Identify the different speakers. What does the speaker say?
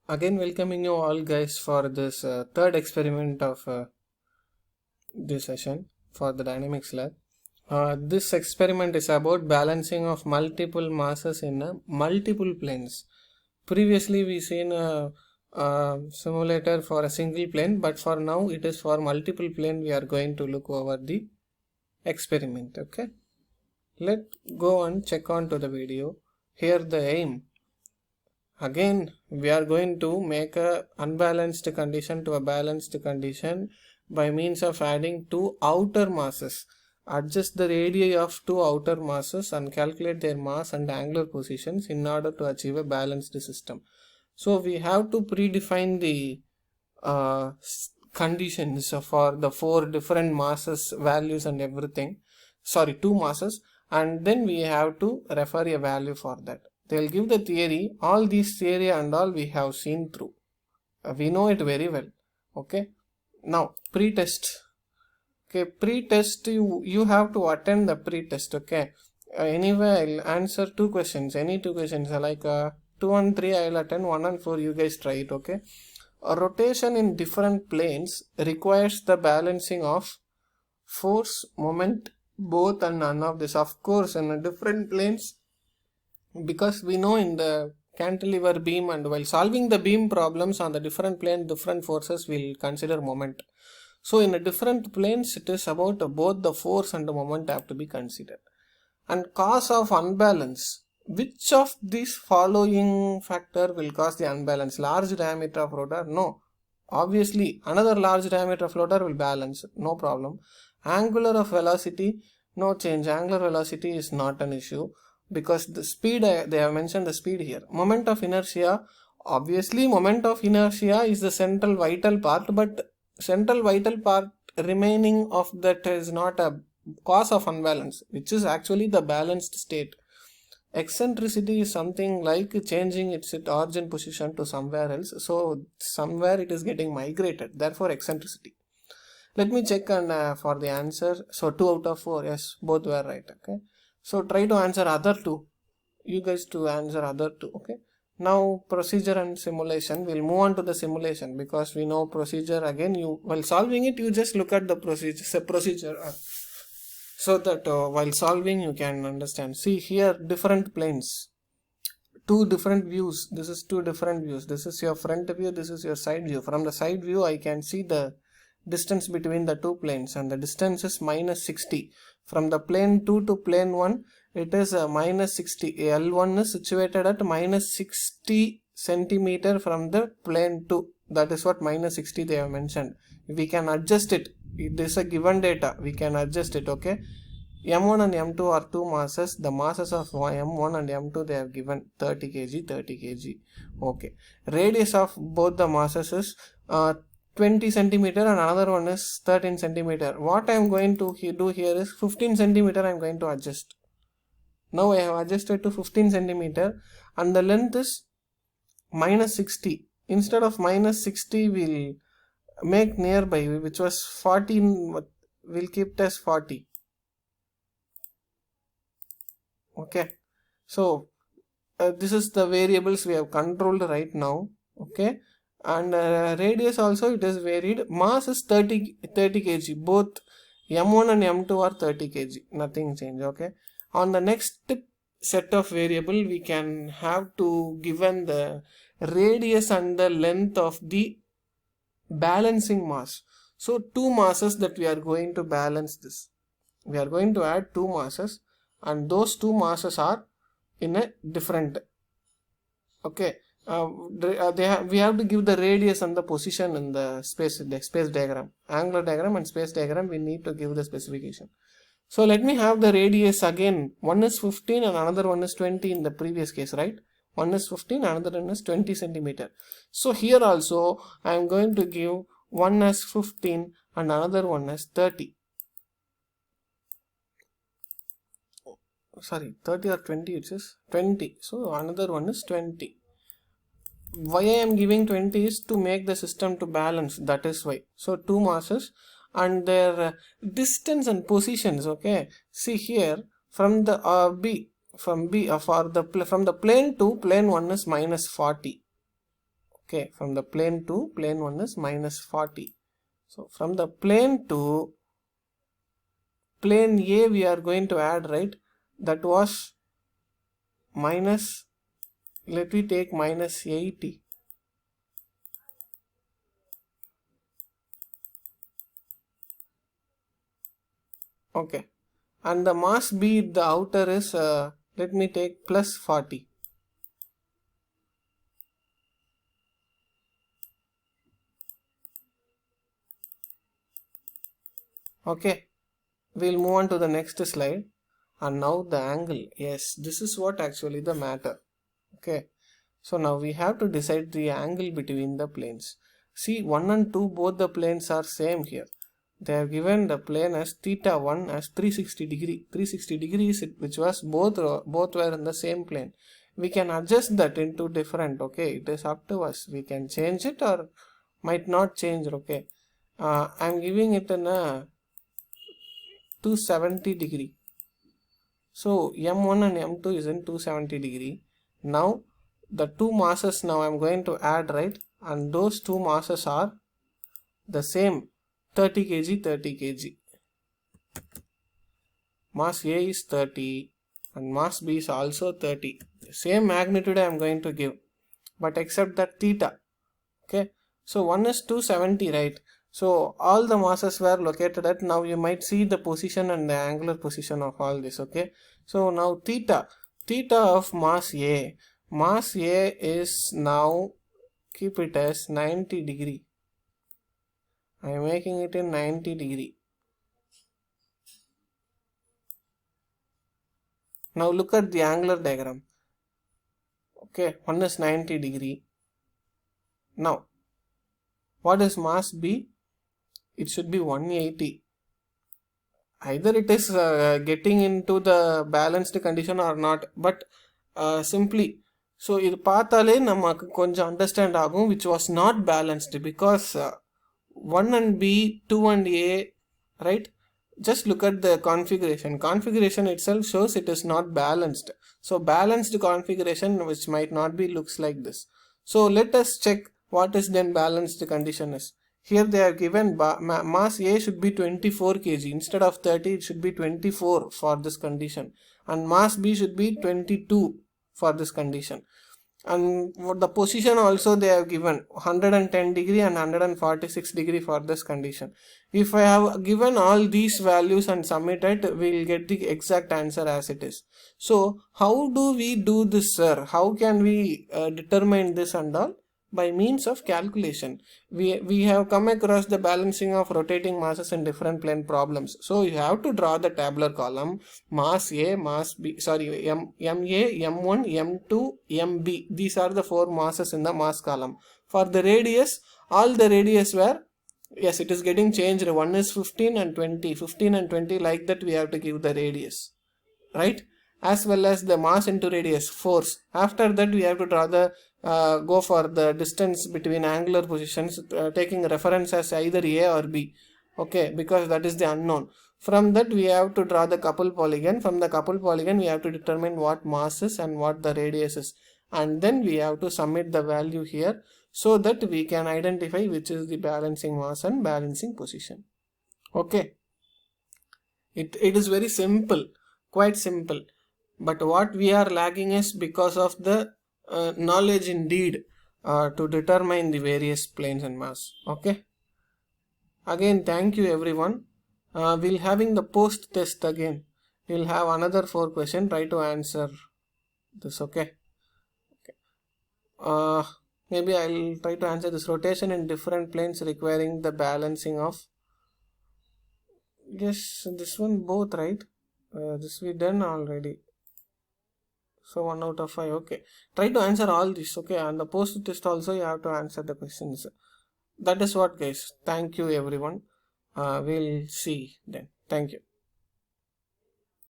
Speaker 1: Again, welcoming you all guys for this third experiment of this session for the dynamics lab. This experiment is about balancing of multiple masses in multiple planes. Previously, we seen a simulator for a single plane, but for now it is for multiple plane. We are going to look over the experiment. Okay, let's go and check on to the video. Here the aim. Again, we are going to make a unbalanced condition to a balanced condition by means of adding two outer masses. Adjust the radii of two outer masses and calculate their mass and angular positions in order to achieve a balanced system. So we have to predefine the conditions for the four different masses, values and everything. Sorry, two masses, and then we have to refer a value for that. They'll give the theory. All these theory and all we have seen through. We know it very well. Okay. Now pre-test. Okay, pre-test you have to attend the pre-test. Okay. Anyway, I'll answer two questions. Any two questions like 2 and 3 I'll attend, 1 and 4 you guys try it. Okay. A rotation in different planes requires the balancing of force, moment, both and none of this. Of course, in different planes, because we know in the cantilever beam, and while solving the beam problems on the different plane, different forces will consider moment. So in a different planes, it is about both the force and the moment have to be considered. And cause of unbalance. Which of these following factor will cause the unbalance? Large diameter of rotor? No. Obviously, another large diameter of rotor will balance. No problem. Angular of velocity? No change. Angular velocity is not an issue, because the speed, they have mentioned the speed here. Moment of inertia, obviously moment of inertia is the central vital part, but central vital part remaining of that is not a cause of unbalance, which is actually the balanced state. Eccentricity is something like changing its origin position to somewhere else, so somewhere it is getting migrated, therefore eccentricity. Let me check and for the answer. So 2 out of 4, yes, both were right. Okay, so try to answer other two. You guys to answer other two. Okay. Now procedure and simulation. We'll move on to the simulation, because we know procedure. Again, you while solving it, you just look at the procedure, so that while solving you can understand. See here, different planes, two different views. This is two different views. This is your front view. This is your side view. From the side view, I can see the distance between the two planes, and the distance is minus 60. From the plane 2 to plane 1, it is minus 60. L1 is situated at minus 60 centimeter from the plane 2. That is what minus 60 they have mentioned. We can adjust it. It is a given data. We can adjust it. Okay. M1 and M2 are two masses. The masses of M1 and M2 they have given 30 kg, 30 kg. Okay. Radius of both the masses is 20 centimeter and another one is 13 centimeter. What I am going to do here is 15 centimeter I am going to adjust. Now I have adjusted to 15 centimeter and the length is minus 60. Instead of minus 60, we'll make nearby, which was 14, we'll keep it as 40. Okay, so this is the variables we have controlled right now. Okay, and radius also it is varied. Mass is 30 kg. Both M1 and M2 are 30 kg. Nothing change. Okay, on the next set of variable we can have to given the radius and the length of the balancing mass. So two masses that we are going to balance this. We are going to add two masses, and those two masses are in a different. Okay, we have to give the radius and the position in the space diagram, angular diagram and space diagram. We need to give the specification. So let me have the radius again. One is 15 and another one is 20 in the previous case, right? One is 15, another one is 20 centimeter. So here also I am going to give one as 15 and another one as 30. Sorry, 30 or 20, it is 20. So another one is 20. Why I am giving 20 is to make the system to balance. That is why. So two masses and their distance and positions. Okay, see here from the from the plane 2, plane 1 is minus 40. Okay, from the plane 2, plane 1 is minus 40. So from the plane to plane A we are going to add, right? That was minus, let me take minus 80. Okay, and the mass B, the outer is, let me take plus 40. Okay, we'll move on to the next slide. And now the angle. Yes, this is what actually the matter. Okay, so now we have to decide the angle between the planes. See, 1 and 2, both the planes are same here. They have given the plane as theta 1 as 360 degree. 360 degrees, which was both were in the same plane. We can adjust that into different. Okay, it is up to us. We can change it or might not change. Okay, I'm giving it in a 270 degree. So M1 and M2 is in 270 degree. Now the two masses now I'm going to add, right? And those two masses are the same, 30 kg, 30 kg. Mass A is 30 and mass B is also 30. Same magnitude I am going to give, but except that theta. Okay, so one is 270, right? So all the masses were located at, now you might see the position and the angular position of all this. Okay, so now theta of mass A is now, keep it as 90 degree. I am making it in 90 degree. Now look at the angular diagram. Okay, one is 90 degree. Now what is mass B? It should be 180. Either it is getting into the balanced condition or not, but simply, so இது பார்த்தாலே நமக்கு கொஞ்சம் understand ஆகும் which was not balanced, because 1 and B, 2 and A, right? Just look at the configuration itself shows it is not balanced. So balanced configuration which might not be looks like this. So let us check what is then balanced condition is. Here they are given mass A should be 24 kg. Instead of 30, it should be 24 for this condition. And mass B should be 22 for this condition. And for the position also they have given 110 degree and 146 degree for this condition. If I have given all these values and submitted, we will get the exact answer as it is. So how do we do this, sir? How can we determine this and all? By means of calculation. We have come across the balancing of rotating masses in different plane problems. So you have to draw the tabular column, mass A, mass B, sorry, MA, M1, M2, MB. These are the four masses in the mass column. For the radius, all the radius were, yes, it is getting changed. One is 15 and 20. 15 and 20, like that we have to give the radius, right? As well as the mass into radius, force. After that we have to draw the go for the distance between angular positions, taking reference as either A or B. Okay, because that is the unknown. From that we have to draw the couple polygon. From the couple polygon we have to determine what mass is and what the radius is, and then we have to submit the value here so that we can identify which is the balancing mass and balancing position. Okay, it is very simple, quite simple, but what we are lacking is because of the knowledge indeed to determine the various planes and mass. Okay, again thank you everyone. We'll having the post test again. We'll have another 4 questions. Try to answer this. Okay, maybe I'll try to answer this. Rotation in different planes requiring the balancing of, yes, this one both, right? This we done already. So 1 out of 5. Okay, try to answer all this. Okay, and the post test also you have to answer the questions. That is what, guys. Thank you everyone. We'll see then. Thank you.